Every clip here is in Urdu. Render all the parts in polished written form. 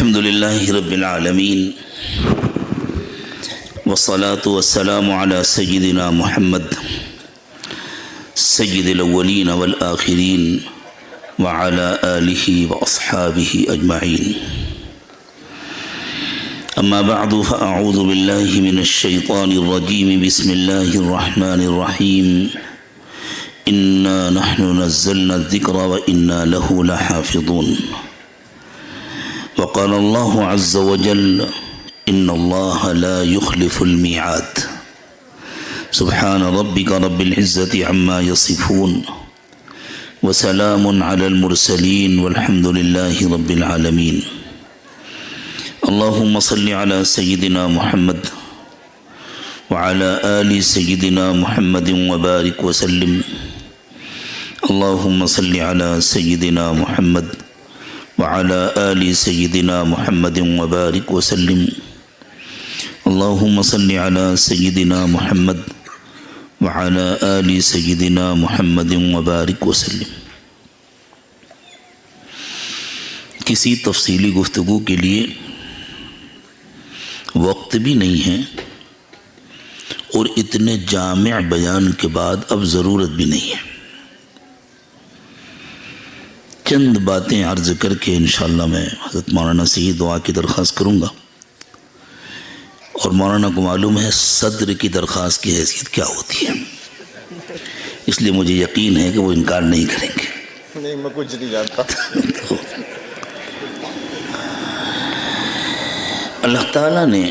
الحمد لله رب العالمين والصلاة والسلام على سيدنا محمد سيد الأولين والآخرين وعلى آله وأصحابه أجمعين. أما بعد فأعوذ بالله من الشيطان الرجيم. بسم الله الرحمن الرحيم. إنا نحن نزلنا الذكر وإنا له لحافظون. وقال الله عز وجل إن الله لا يخلف الميعاد. سبحان ربك رب العزة عما يصفون وسلام على المرسلين والحمد لله رب العالمين. اللهم صل على سيدنا محمد وعلى آل سيدنا محمد وبارك وسلم. اللهم صل على سيدنا محمد وعلى آل سيدنا محمد وبارك وسلم. اللهم صل على سيدنا محمد وعلى آل سيدنا محمد وبارك وسلم. کسی تفصیلی گفتگو کے لیے وقت بھی نہیں ہے اور اتنے جامع بیان کے بعد اب ضرورت بھی نہیں ہے. چند باتیں عرض کر کے انشاءاللہ میں حضرت مولانا سے ہی دعا کی درخواست کروں گا. اور مولانا کو معلوم ہے صدر کی درخواست کی حیثیت کیا ہوتی ہے، اس لیے مجھے یقین ہے کہ وہ انکار نہیں کریں گے. نہیں، میں کچھ نہیں جانتا. اللہ تعالیٰ نے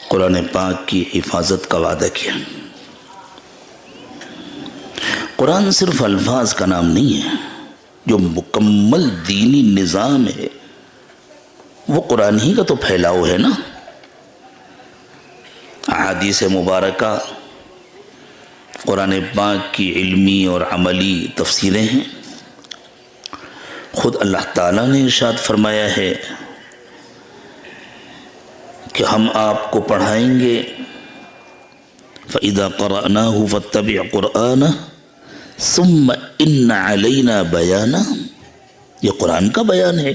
قرآن پاک کی حفاظت کا وعدہ کیا. قرآن صرف الفاظ کا نام نہیں ہے، جو مکمل دینی نظام ہے وہ قرآن ہی کا تو پھیلاؤ ہے نا. احادیث مبارکہ قرآن پاک کی علمی اور عملی تفسیریں ہیں. خود اللہ تعالیٰ نے ارشاد فرمایا ہے کہ ہم آپ کو پڑھائیں گے فَإِذَا قَرَأْنَاهُ فَاتَّبِعْ قُرْآنَهُ ثُمَّ إِنَّ عَلَيْنَا بَيَانَهُ. یہ قرآن کا بیان ہے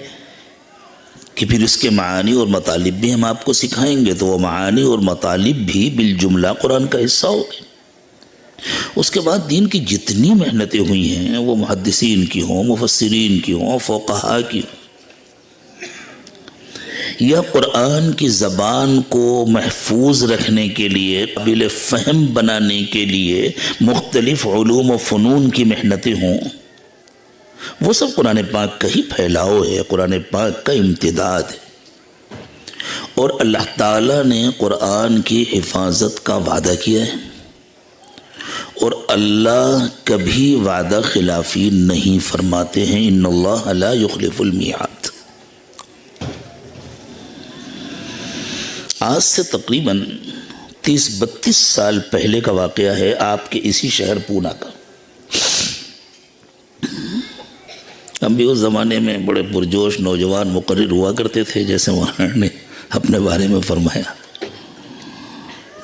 کہ پھر اس کے معانی اور مطالب بھی ہم آپ کو سکھائیں گے، تو وہ معانی اور مطالب بھی بالجملہ قرآن کا حصہ ہوگی. اس کے بعد دین کی جتنی محنتیں ہوئی ہیں وہ محدثین کی ہوں، مفسرین کی ہوں، فقہاء کی ہوں، یا قرآن کی زبان کو محفوظ رکھنے کے لیے، قابل فہم بنانے کے لیے مختلف علوم و فنون کی محنتیں ہوں، وہ سب قرآن پاک کا ہی پھیلاؤ ہے، قرآن پاک کا امتداد ہے. اور اللہ تعالیٰ نے قرآن کی حفاظت کا وعدہ کیا ہے، اور اللہ کبھی وعدہ خلافی نہیں فرماتے ہیں. ان اللہ لا یخلف المیعاد. آج سے تقریباً 30-32 سال پہلے کا واقعہ ہے، آپ کے اسی شہر پونا کا. ہم بھی اس زمانے میں بڑے پرجوش نوجوان مقرر ہوا کرتے تھے، جیسے مولانا نے اپنے بارے میں فرمایا.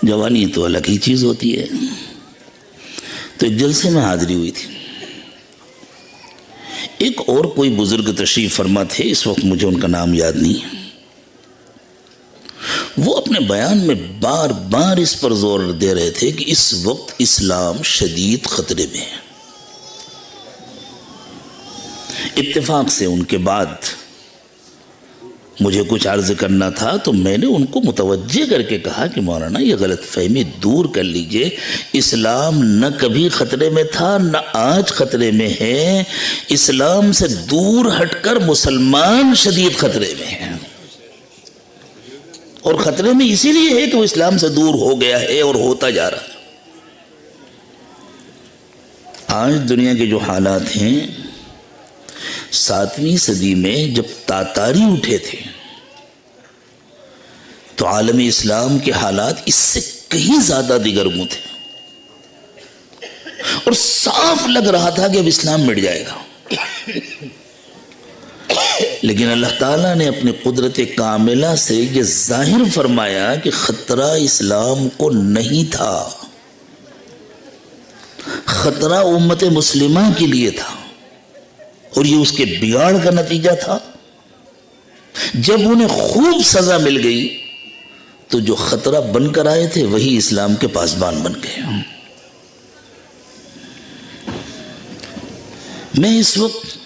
جوانی تو الگ ہی چیز ہوتی ہے. تو ایک جلسے میں حاضری ہوئی تھی. ایک اور کوئی بزرگ تشریف فرما تھے، اس وقت مجھے ان کا نام یاد نہیں ہے. وہ اپنے بیان میں بار بار اس پر زور دے رہے تھے کہ اس وقت اسلام شدید خطرے میں ہے. اتفاق سے ان کے بعد مجھے کچھ عرض کرنا تھا، تو میں نے ان کو متوجہ کر کے کہا کہ مولانا یہ غلط فہمی دور کر لیجئے. اسلام نہ کبھی خطرے میں تھا نہ آج خطرے میں ہے. اسلام سے دور ہٹ کر مسلمان شدید خطرے میں ہیں، اور خطرے میں اسی لیے ہے کہ وہ اسلام سے دور ہو گیا ہے اور ہوتا جا رہا ہے. آج دنیا کے جو حالات ہیں، 7ویں صدی میں جب تاتاری اٹھے تھے تو عالم اسلام کے حالات اس سے کہیں زیادہ دیگرگوں تھے، اور صاف لگ رہا تھا کہ اب اسلام مٹ جائے گا. لیکن اللہ تعالیٰ نے اپنی قدرت کاملہ سے یہ ظاہر فرمایا کہ خطرہ اسلام کو نہیں تھا، خطرہ امت مسلمہ کے لیے تھا، اور یہ اس کے بگاڑ کا نتیجہ تھا جب انہیں خوب سزا مل گئی تو جو خطرہ بن کر آئے تھے وہی اسلام کے پاسبان بن گئے۔ میں اس وقت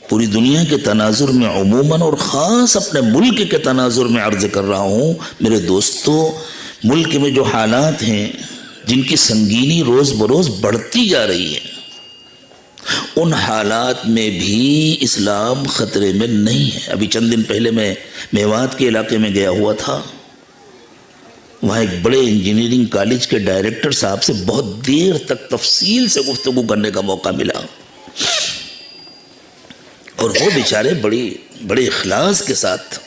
پوری دنیا کے تناظر میں عموماً اور خاص اپنے ملک کے تناظر میں عرض کر رہا ہوں، میرے دوستو، ملک میں جو حالات ہیں جن کی سنگینی روز بروز بڑھتی جا رہی ہے، ان حالات میں بھی اسلام خطرے میں نہیں ہے۔ ابھی چند دن پہلے میں میوات کے علاقے میں گیا ہوا تھا، وہاں ایک بڑے انجینئرنگ کالج کے ڈائریکٹر صاحب سے بہت دیر تک تفصیل سے گفتگو کرنے کا موقع ملا، اور وہ بیچارے بڑے اخلاص کے ساتھ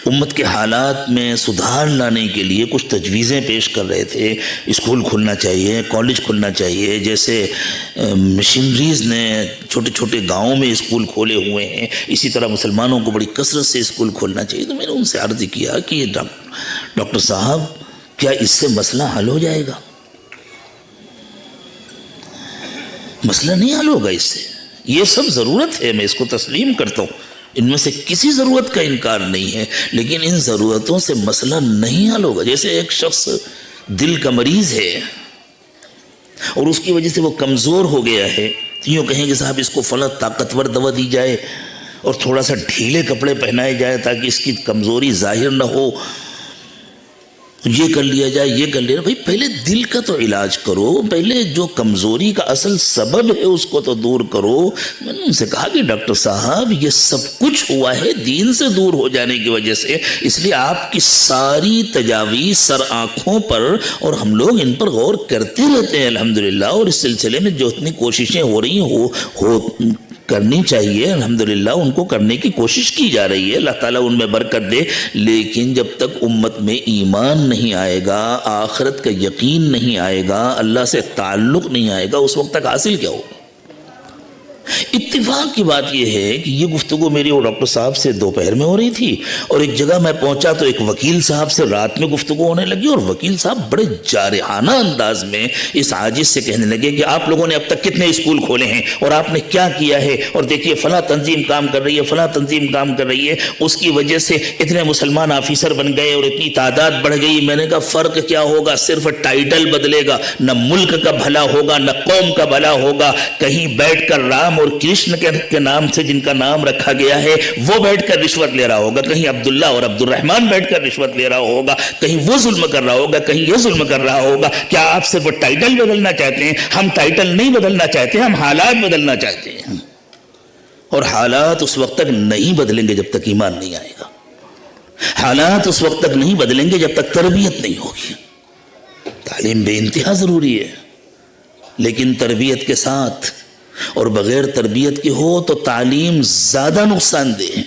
امت کے حالات میں سدھار لانے کے لیے کچھ تجویزیں پیش کر رہے تھے۔ اسکول کھلنا چاہیے، کالج کھلنا چاہیے، جیسے مشنریز نے چھوٹے چھوٹے گاؤں میں اسکول کھولے ہوئے ہیں، اسی طرح مسلمانوں کو بڑی کثرت سے اسکول کھولنا چاہیے۔ تو میں نے ان سے عرض کیا کہ ڈاکٹر صاحب، کیا اس سے مسئلہ حل ہو جائے گا؟ مسئلہ نہیں حل ہوگا اس سے، یہ سب ضرورت ہے، میں اس کو تسلیم کرتا ہوں، ان میں سے کسی ضرورت کا انکار نہیں ہے، لیکن ان ضرورتوں سے مسئلہ نہیں حل ہوگا۔ جیسے ایک شخص دل کا مریض ہے اور اس کی وجہ سے وہ کمزور ہو گیا ہے، تو یوں کہیں کہ صاحب اس کو فلاں طاقتور دوا دی جائے اور تھوڑا سا ڈھیلے کپڑے پہنائے جائے تاکہ اس کی کمزوری ظاہر نہ ہو، یہ کر لیا جائے، یہ کر لیا۔ بھائی پہلے دل کا تو علاج کرو، پہلے جو کمزوری کا اصل سبب ہے اس کو تو دور کرو۔ میں نے ان سے کہا کہ ڈاکٹر صاحب، یہ سب کچھ ہوا ہے دین سے دور ہو جانے کی وجہ سے، اس لیے آپ کی ساری تجاویز سر آنکھوں پر، اور ہم لوگ ان پر غور کرتے رہتے ہیں الحمدللہ، اور اس سلسلے میں جو اتنی کوششیں ہو رہی ہیں کرنی چاہیے، الحمدللہ ان کو کرنے کی کوشش کی جا رہی ہے، اللہ تعالیٰ ان میں برکت دے۔ لیکن جب تک امت میں ایمان نہیں آئے گا، آخرت کا یقین نہیں آئے گا، اللہ سے تعلق نہیں آئے گا، اس وقت تک حاصل کیا ہوگا؟ اتفاق کی بات یہ ہے کہ یہ گفتگو میری اور ڈاکٹر صاحب سے دوپہر میں ہو رہی تھی، اور ایک جگہ میں پہنچا تو ایک وکیل صاحب سے رات میں گفتگو ہونے لگی، اور وکیل صاحب بڑے جارحانہ انداز میں اس عاجز سے کہنے لگے کہ آپ لوگوں نے اب تک کتنے اسکول کھولے ہیں اور آپ نے کیا کیا ہے، اور دیکھیے فلاں تنظیم کام کر رہی ہے، فلاں تنظیم کام کر رہی ہے، اس کی وجہ سے اتنے مسلمان آفیسر بن گئے اور اتنی تعداد بڑھ گئی۔ میں نے کہا فرق کیا ہوگا؟ صرف ٹائٹل بدلے گا، نہ ملک کا بھلا ہوگا نہ قوم کا بھلا ہوگا۔ کہیں بیٹھ کر رام اور کرشن کے نام سے جن کا نام رکھا گیا ہے وہ بیٹھ کر رشوت لے رہا ہوگا، کہیں عبداللہ اور عبد الرحمن بیٹھ کر رشوت لے رہا ہوگا، کہیں وہ ظلم کر رہا ہوگا، کہیں یہ ظلم کر رہا ہوگا۔ کیا آپ صرف ٹائٹل بدلنا چاہتے ہیں؟ ہم ٹائٹل نہیں بدلنا چاہتے، ہم حالات بدلنا چاہتے ہیں، اور حالات اس وقت تک نہیں بدلیں گے جب تک ایمان نہیں آئے گا، حالات اس وقت تک نہیں بدلیں گے جب تک تربیت نہیں ہوگی۔ تعلیم بے انتہا ضروری ہے، لیکن تربیت کے ساتھ اور بغیر تربیت کے ہو تو تعلیم زیادہ نقصان دہ ہے۔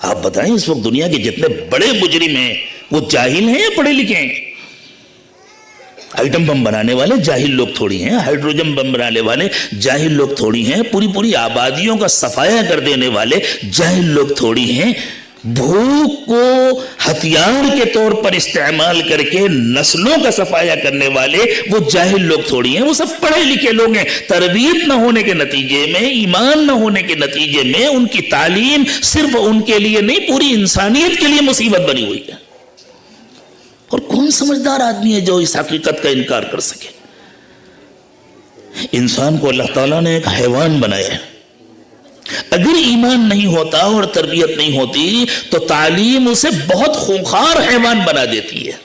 آپ بتائیں اس وقت دنیا کے جتنے بڑے مجرم ہیں وہ جاہل ہیں یا پڑھے لکھے ہیں؟ آئٹم بم بنانے والے جاہل لوگ تھوڑی ہیں، ہائیڈروجن بم بنانے والے جاہل لوگ تھوڑی ہیں، پوری آبادیوں کا صفایا کر دینے والے جاہل لوگ تھوڑی ہیں، بھوک کو ہتھیار کے طور پر استعمال کر کے نسلوں کا صفایا کرنے والے وہ جاہل لوگ تھوڑی ہیں، وہ سب پڑھے لکھے لوگ ہیں۔ تربیت نہ ہونے کے نتیجے میں، ایمان نہ ہونے کے نتیجے میں ان کی تعلیم صرف ان کے لیے نہیں پوری انسانیت کے لیے مصیبت بنی ہوئی ہے۔ اور کون سمجھدار آدمی ہے جو اس حقیقت کا انکار کر سکے؟ انسان کو اللہ تعالیٰ نے ایک حیوان بنایا ہے، اگر ایمان نہیں ہوتا اور تربیت نہیں ہوتی تو تعلیم اسے بہت خونخوار حیوان بنا دیتی ہے،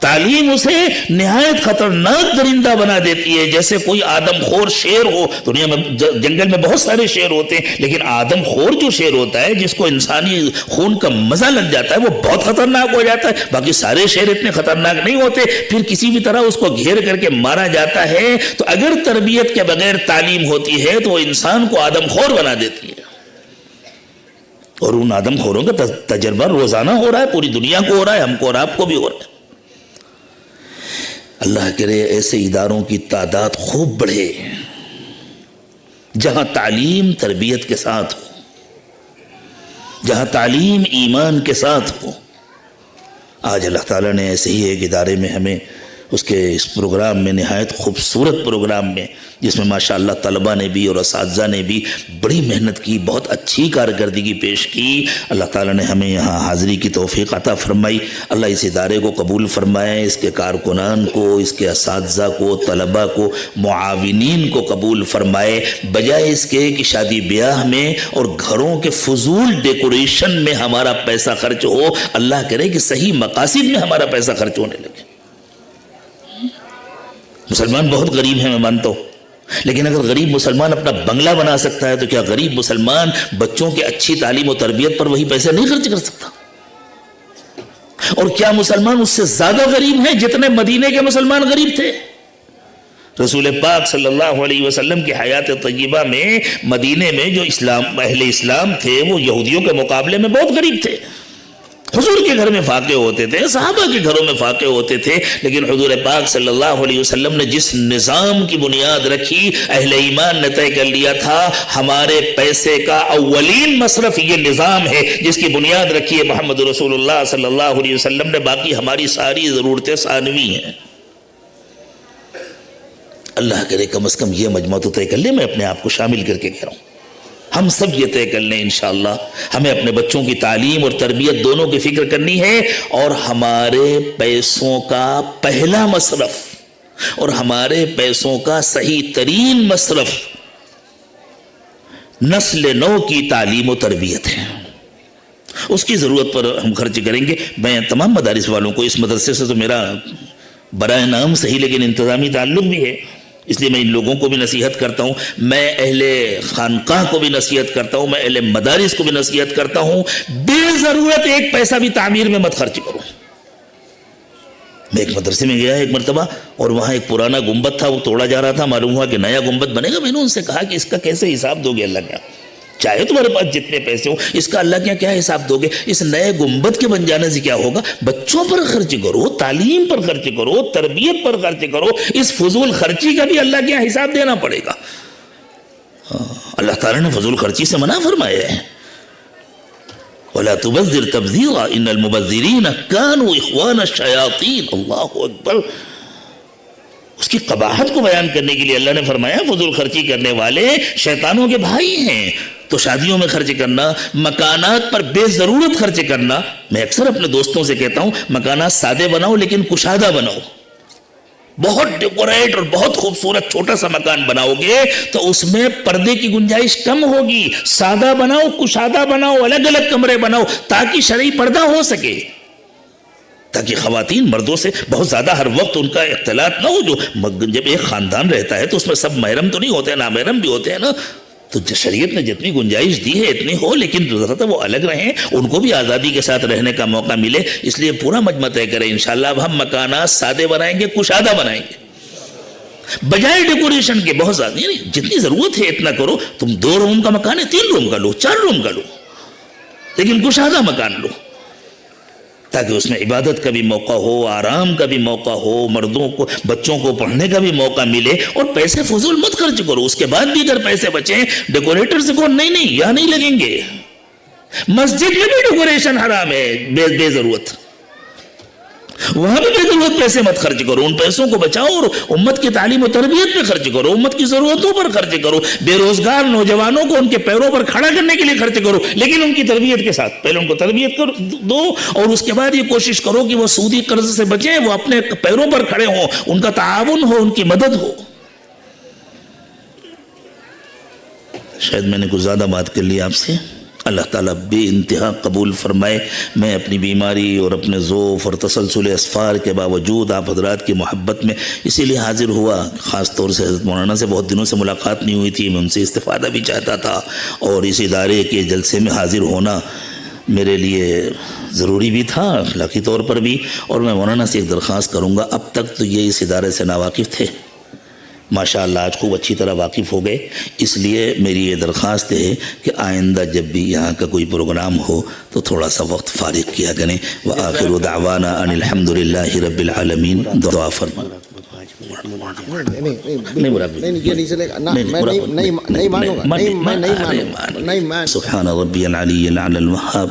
تعلیم اسے نہایت خطرناک درندہ بنا دیتی ہے۔ جیسے کوئی آدم خور شیر ہو، دنیا میں جنگل میں بہت سارے شیر ہوتے ہیں، لیکن آدم خور جو شیر ہوتا ہے جس کو انسانی خون کا مزہ لگ جاتا ہے وہ بہت خطرناک ہو جاتا ہے، باقی سارے شیر اتنے خطرناک نہیں ہوتے، پھر کسی بھی طرح اس کو گھیر کر کے مارا جاتا ہے۔ تو اگر تربیت کے بغیر تعلیم ہوتی ہے تو وہ انسان کو آدم خور بنا دیتی ہے، اور ان آدم خوروں کا تجربہ روزانہ ہو رہا ہے، پوری دنیا کو ہو رہا ہے، ہم کو اور آپ کو بھی ہو رہا ہے۔ اللہ کرے ایسے اداروں کی تعداد خوب بڑھے جہاں تعلیم تربیت کے ساتھ ہو، جہاں تعلیم ایمان کے ساتھ ہو۔ آج اللہ تعالیٰ نے ایسے ہی ایک ادارے میں ہمیں اس کے اس پروگرام میں، نہایت خوبصورت پروگرام میں، جس میں ماشاءاللہ طلبہ نے بھی اور اساتذہ نے بھی بڑی محنت کی، بہت اچھی کارکردگی پیش کی۔ اللہ تعالیٰ نے ہمیں یہاں حاضری کی توفیق عطا فرمائی۔ اللہ اس ادارے کو قبول فرمائے، اس کے کارکنان کو، اس کے اساتذہ کو، طلبہ کو، معاونین کو قبول فرمائے، بجائے اس کے کہ شادی بیاہ میں اور گھروں کے فضول ڈیکوریشن میں ہمارا پیسہ خرچ ہو، اللہ کرے کہ صحیح مقاصد میں ہمارا پیسہ خرچ ہونے لگے۔ مسلمان بہت غریب ہیں، میں مانتا ہوں، لیکن اگر غریب مسلمان اپنا بنگلہ بنا سکتا ہے تو کیا غریب مسلمان بچوں کی اچھی تعلیم و تربیت پر وہی پیسے نہیں خرچ کر سکتا؟ اور کیا مسلمان اس سے زیادہ غریب ہیں جتنے مدینے کے مسلمان غریب تھے؟ رسول پاک صلی اللہ علیہ وسلم کی حیات طیبہ میں مدینے میں جو اہل اسلام تھے وہ یہودیوں کے مقابلے میں بہت غریب تھے۔ حضور کے گھر میں فاقے ہوتے تھے، صحابہ کے گھروں میں فاقے ہوتے تھے، لیکن حضور پاک صلی اللہ علیہ وسلم نے جس نظام کی بنیاد رکھی، اہل ایمان نے طے کر لیا تھا ہمارے پیسے کا اولین مصرف یہ نظام ہے جس کی بنیاد رکھی ہے محمد رسول اللہ صلی اللہ علیہ وسلم نے، باقی ہماری ساری ضرورتیں ثانوی ہیں۔ اللہ کرے کم از کم یہ مجمع تو طے کر لیں، میں اپنے آپ کو شامل کر کے کہہ رہا ہوں، ہم سب یہ طے کر لیں انشاءاللہ ہمیں اپنے بچوں کی تعلیم اور تربیت دونوں کی فکر کرنی ہے، اور ہمارے پیسوں کا پہلا مصرف اور ہمارے پیسوں کا صحیح ترین مصرف نسل نو کی تعلیم و تربیت ہے۔ اس کی ضرورت پر ہم خرچ کریں گے۔ میں تمام مدارس والوں کو، اس مدرسے سے تو میرا برائے نام صحیح لیکن انتظامی تعلق بھی ہے، اس لیے میں ان لوگوں کو بھی نصیحت کرتا ہوں، میں اہل خانقاہ کو بھی نصیحت کرتا ہوں، میں اہل مدارس کو بھی نصیحت کرتا ہوں، بے ضرورت ایک پیسہ بھی تعمیر میں مت خرچ کرو۔ میں ایک مدرسے میں گیا ایک مرتبہ، اور وہاں ایک پرانا گنبد تھا، وہ توڑا جا رہا تھا، معلوم ہوا کہ نیا گنبد بنے گا۔ میں نے ان سے کہا کہ اس کا کیسے حساب دو گے اللہ کا؟ چاہے تمہارے پاس جتنے پیسے ہوں، اس کا اللہ کیا حساب دو گے؟ اس نئے گنبد کے بن جانے سے کیا ہوگا؟ بچوں پر خرچ کرو، تعلیم پر خرچ کرو، تربیت پر خرچ کرو، اس فضول خرچی کا بھی اللہ کیا حساب دینا پڑے گا۔ اللہ تعالیٰ نے فضول خرچی سے منع فرمایا ہے، وَلَا تُبَذِّرْ تَبْذِيرًا إِنَّ الْمُبَذِّرِينَ كَانُوا إِخْوَانَ الشَّيَاطِينَ۔ اللہ اکبر۔ اس کی قباحت کو بیان کرنے کے لیے اللہ نے فرمایا فضول خرچی کرنے والے شیطانوں کے بھائی ہیں۔ تو شادیوں میں خرچ کرنا، مکانات پر بے ضرورت خرچ کرنا، میں اکثر اپنے دوستوں سے کہتا ہوں مکانات سادے بناؤ لیکن کشادہ بناؤ۔ بہت ڈیکوریٹ اور بہت خوبصورت چھوٹا سا مکان بناؤ گے تو اس میں پردے کی گنجائش کم ہوگی۔ سادہ بناؤ، کشادہ بناؤ، الگ الگ کمرے بناؤ تاکہ شرعی پردہ ہو سکے، تاکہ خواتین مردوں سے بہت زیادہ ہر وقت ان کا اختلاط نہ ہو۔ جب ایک خاندان رہتا ہے تو اس میں سب محرم تو نہیں ہوتے، نامحرم بھی ہوتے ہیں نا، تو شریعت نے جتنی گنجائش دی ہے اتنی ہو، لیکن ضرورت ہے وہ الگ رہیں، ان کو بھی آزادی کے ساتھ رہنے کا موقع ملے۔ اس لیے پورا مجمع طے کریں انشاءاللہ اب ہم مکانات سادے بنائیں گے، کشادہ بنائیں گے، بجائے ڈیکوریشن کے بہت زیادہ، یعنی جتنی ضرورت ہے اتنا کرو۔ تم 2 روم کا مکان ہے، 3 روم کا لو، 4 روم کا لو، لیکن کشادہ مکان لو، تاکہ اس میں عبادت کا بھی موقع ہو، آرام کا بھی موقع ہو، مردوں کو، بچوں کو پڑھنے کا بھی موقع ملے، اور پیسے فضول مت خرچ کرو۔ اس کے بعد بھی اگر پیسے بچیں، ڈیکوریٹر سے کہو نہیں یہاں نہیں لگیں گے۔ مسجد میں بھی ڈیکوریشن حرام ہے بے ضرورت، وہاں بھی بے ضرورت پیسے مت خرچ کرو، ان پیسوں کو بچاؤ اور امت کی تعلیم و تربیت پہ خرچ کرو، امت کی ضرورتوں پر خرچ کرو، بے روزگار نوجوانوں کو ان کے پیروں پر کھڑا کرنے کے لیے خرچ کرو، لیکن ان کی تربیت کے ساتھ پہلے ان کو تربیت دو، اور اس کے بعد یہ کوشش کرو کہ وہ سودی قرض سے بچیں، وہ اپنے پیروں پر کھڑے ہوں، ان کا تعاون ہو، ان کی مدد ہو۔ شاید میں نے کچھ زیادہ بات کر لی آپ سے، اللہ تعالیٰ بے انتہا قبول فرمائے۔ میں اپنی بیماری اور اپنے ضعف اور تسلسل اسفار کے باوجود آپ حضرات کی محبت میں اسی لیے حاضر ہوا، خاص طور سے حضرت مولانا سے بہت دنوں سے ملاقات نہیں ہوئی تھی، میں ان سے استفادہ بھی چاہتا تھا، اور اس ادارے کے جلسے میں حاضر ہونا میرے لیے ضروری بھی تھا اخلاقی طور پر بھی۔ اور میں مولانا سے ایک درخواست کروں گا، اب تک تو یہ اس ادارے سے ناواقف تھے، ماشاءاللہ آج خوب اچھی طرح واقف ہو گئے، اس لیے میری یہ درخواست ہے کہ آئندہ جب بھی یہاں کا کوئی پروگرام ہو تو تھوڑا سا وقت فارغ کیا کریں۔ وآخر دعوانا ان الحمدللہ رب العالمین۔ دعا فرما۔ سبحان ربی العلی العلی الوہاب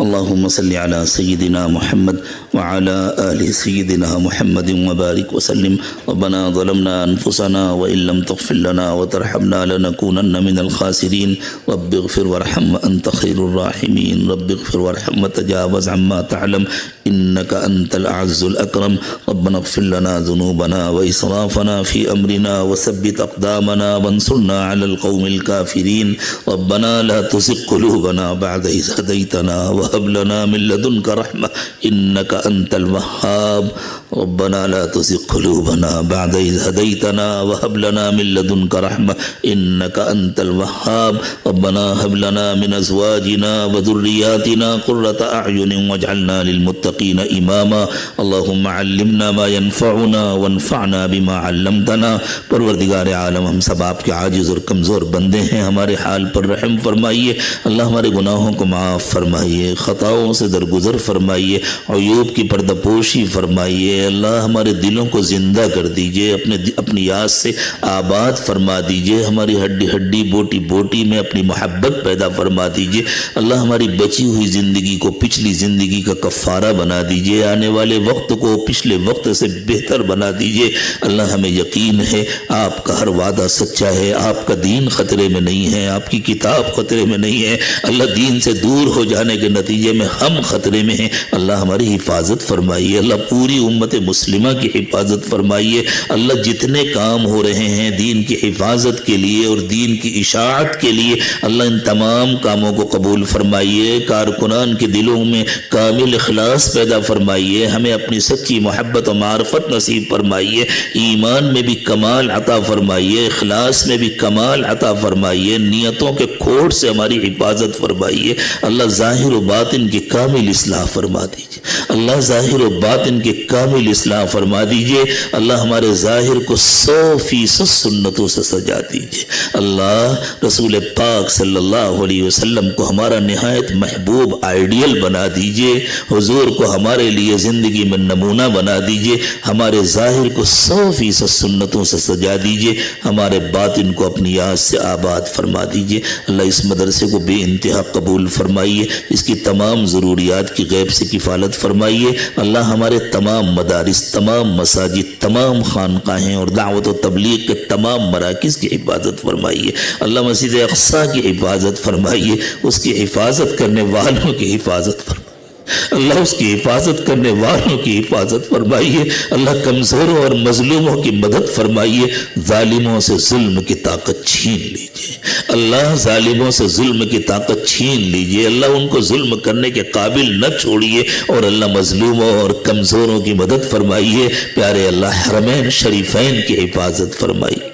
اللهم صل على سيدنا محمد وعلى آل سيدنا محمد وبارك وسلم. ربنا ظلمنا أنفسنا وإن لم تغفر لنا وترحمنا لنكونن من الخاسرين. رب اغفر وارحم وأنت خير الراحمين. رب اغفر وارحم وتجاوز عما تعلم إنك أنت الأعز الأكرم. ربنا اغفر لنا ذنوبنا وإسرافنا في أمرنا وثبت أقدامنا وانصرنا على القوم الكافرين. ربنا لا تزغ قلوبنا بعد إذ هديتنا وهب لنا من لدنك رحمة إنك أنت الوهاب. ربنا لا تزغ قلوبنا بعد إذ هديتنا وهب لنا من لدنك رحمة إنك أنت الوهاب. ربنا هب لنا من أزواجنا وذرياتنا قرة أعين واجعلنا للمتقين إماما. اللهم علمنا ما ينفعنا وانفعنا بما علمتنا. پروردگار عالم ہم سب آپ کے عاجز اور کمزور بندے ہیں، ہمارے حال پر رحم فرمائیے. اللہ ہمارے گناہوں کو معاف فرمائیے، خطاؤں سے درگزر فرمائیے، عیوب کی پردہ پوشی فرمائیے. اللہ ہمارے دلوں کو زندہ کر دیجئے، اپنی یاد سے آباد فرما دیجئے. ہماری ہڈی ہڈی بوٹی بوٹی میں اپنی محبت پیدا فرما دیجئے. اللہ ہماری بچی ہوئی زندگی کو پچھلی زندگی کا کفارہ بنا دیجئے، آنے والے وقت کو پچھلے وقت سے بہتر بنا دیجئے. اللہ ہمیں یقین ہے آپ کا ہر وعدہ سچا ہے، آپ کا دین خطرے میں نہیں ہے، آپ کی کتاب خطرے میں نہیں ہے. اللہ دین سے دور ہو جانے کے نتیجے میں ہم خطرے میں ہیں. اللہ ہماری حفاظت فرمائیے. اللہ پوری امت مسلمہ کی حفاظت فرمائیے. اللہ جتنے کام ہو رہے ہیں دین کی حفاظت کے لیے اور دین کی اشاعت کے لیے، اللہ ان تمام کاموں کو قبول فرمائیے. کارکنان کے دلوں میں کامل اخلاص پیدا فرمائیے. ہمیں اپنی سچی محبت و معرفت نصیب فرمائیے. ایمان میں بھی کمال عطا فرمائیے، اخلاص میں بھی کمال عطا فرمائیے. نیتوں کے کھوٹ سے ہماری حفاظت فرمائیے. اللہ ظاہر و باطن کی کامل اصلاح فرما دیجیے. اللہ ظاہر و باطن کی کامل اصلاح فرما دیجیے. اللہ ہمارے ظاہر کو 100% سنتوں سے سجا دیجیے. اللہ رسول پاک صلی اللہ علیہ وسلم کو ہمارا نہایت محبوب آئیڈیل بنا دیجیے. حضور کو ہمارے لیے زندگی میں نمونہ بنا دیجیے. ہمارے ظاہر کو 100% سنتوں سے سجا دیجیے. ہمارے باطن کو اپنی یاد سے آباد فرما دیجیے. اللہ اس مدرسے کو بے انتہا قبول فرمائیے. اس کی تمام ضروریات کی غیب سے کفالت فرمائیے. اللہ ہمارے تمام مدارس، تمام مساجد، تمام خانقاہیں اور دعوت و تبلیغ کے تمام مراکز کی حفاظت فرمائیے. اللہ مسجد اقصیٰ کی حفاظت فرمائیے. اس کی حفاظت کرنے والوں کی حفاظت فرمائیے. اللہ اس کی حفاظت کرنے والوں کی حفاظت فرمائیے. اللہ کمزوروں اور مظلوموں کی مدد فرمائیے. ظالموں سے ظلم کی طاقت چھین لیجیے. اللہ ظالموں سے ظلم کی طاقت چھین لیجیے. اللہ ان کو ظلم کرنے کے قابل نہ چھوڑیے اور اللہ مظلوموں اور کمزوروں کی مدد فرمائیے. پیارے اللہ حرمین شریفین کی حفاظت فرمائیے.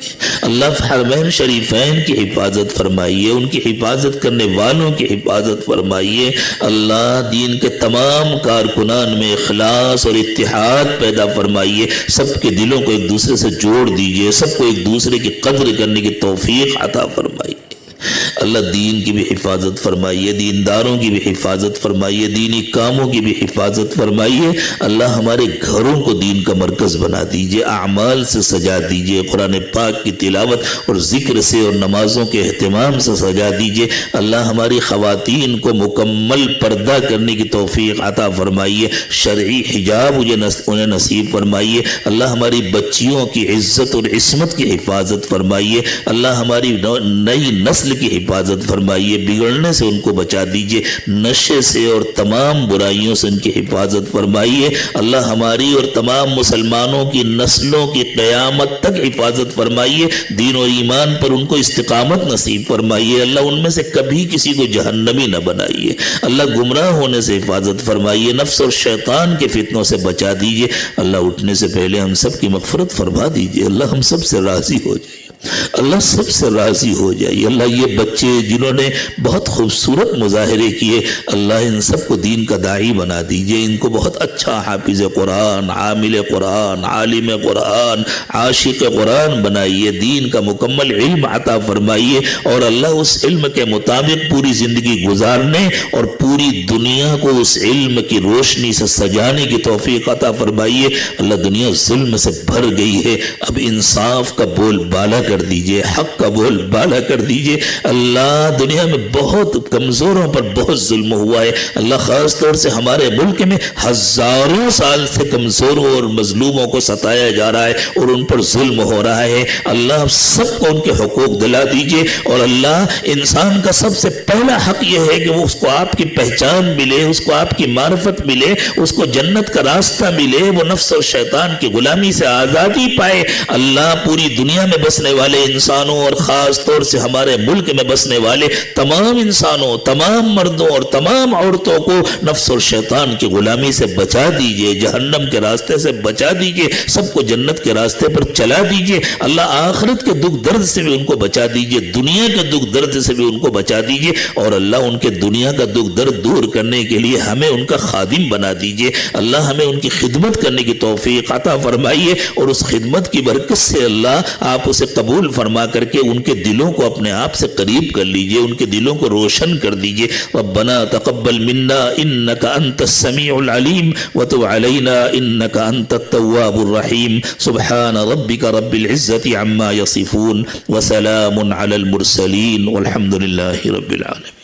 اللہ حرمین شریفین کی حفاظت فرمائیے. ان کی حفاظت کرنے والوں کی حفاظت فرمائیے. اللہ دین کے تمام کارکنان میں اخلاص اور اتحاد پیدا فرمائیے. سب کے دلوں کو ایک دوسرے سے جوڑ دیجئے. سب کو ایک دوسرے کی قدر کرنے کی توفیق عطا فرمائیے. اللہ دین کی بھی حفاظت فرمائیے، دینداروں کی بھی حفاظت فرمائیے، دینی کاموں کی بھی حفاظت فرمائیے. اللہ ہمارے گھروں کو دین کا مرکز بنا دیجئے، اعمال سے سجا دیجئے، قرآن پاک کی تلاوت اور ذکر سے اور نمازوں کے اہتمام سے سجا دیجئے. اللہ ہماری خواتین کو مکمل پردہ کرنے کی توفیق عطا فرمائیے، شرعی حجاب انہیں نصیب فرمائیے. اللہ ہماری بچیوں کی عزت اور عصمت کی حفاظت فرمائیے. اللہ ہماری نئی نسل کی حفاظت فرمائیے، بگڑنے سے ان کو بچا دیجئے، نشے سے اور تمام برائیوں سے ان کی حفاظت فرمائیے. اللہ ہماری اور تمام مسلمانوں کی نسلوں کی قیامت تک حفاظت فرمائیے. دین و ایمان پر ان کو استقامت نصیب فرمائیے. اللہ ان میں سے کبھی کسی کو جہنمی نہ بنائیے. اللہ گمراہ ہونے سے حفاظت فرمائیے، نفس اور شیطان کے فتنوں سے بچا دیجئے. اللہ اٹھنے سے پہلے ہم سب کی مغفرت فرما دیجئے. اللہ ہم سب سے راضی ہو جائیے. اللہ سب سے راضی ہو جائیے. اللہ یہ بچے جنہوں نے بہت خوبصورت مظاہرے کیے، اللہ ان سب کو دین کا داعی بنا دیجئے. ان کو بہت اچھا حافظ قرآن، عامل قرآن، عالم قرآن، عاشق قرآن بنائیے. دین کا مکمل علم عطا فرمائیے اور اللہ اس علم کے مطابق پوری زندگی گزارنے اور پوری دنیا کو اس علم کی روشنی سے سجانے کی توفیق عطا فرمائیے. اللہ دنیا ظلم سے بھر گئی ہے، اب انصاف کا بول بالا کر دیجئے، حق کا بول بالا کر دیجئے۔ اللہ دنیا میں بہت کمزوروں پر بہت ظلم ہوا ہے، اللہ خاص طور سے ہمارے ملک میں ہزاروں سال سے کمزوروں اور مظلوموں کو ستایا جا رہا ہے اور ان پر ظلم ہو رہا ہے۔ اللہ آپ سب کو ان کے حقوق دلا دیجئے، اور اللہ انسان کا سب سے پہلا حق یہ ہے کہ وہ اس کو آپ کی پہچان ملے، اس کو آپ کی معرفت ملے، اس کو جنت کا راستہ ملے، وہ نفس اور شیطان کی غلامی سے آزادی پائے۔ اللہ پوری دنیا میں بسنے والے انسانوں اور خاص طور سے ہمارے ملک میں بسنے والے تمام انسانوں، تمام مردوں اور تمام عورتوں کو نفس اور شیطان کی غلامی سے بچا دیجئے، جہنم کے راستے سے بچا دیجئے، سب کو جنت کے راستے پر چلا دیجئے۔ اللہ آخرت کے دکھ درد سے بھی ان کو بچا دیجئے، دنیا کے دکھ درد سے بھی ان کو بچا دیجئے، اور اللہ ان کے دنیا کا دکھ درد دور کرنے کے لیے ہمیں ان کا خادم بنا دیجئے۔ اللہ ہمیں ان کی خدمت کرنے کی توفیق عطا فرمائیے، اور اس خدمت کی برکت سے اللہ آپ اسے قبول فرما کر کے ان کے دلوں کو اپنے آپ سے قریب کر لیجئے، ان کے دلوں کو روشن کر دیجئے۔ ربنا تقبل منا انك انت السميع العليم وتب علينا انك انت التواب الرحيم سبحان ربك رب العزة عما يصفون وسلام على المرسلين والحمد لله رب العالمين۔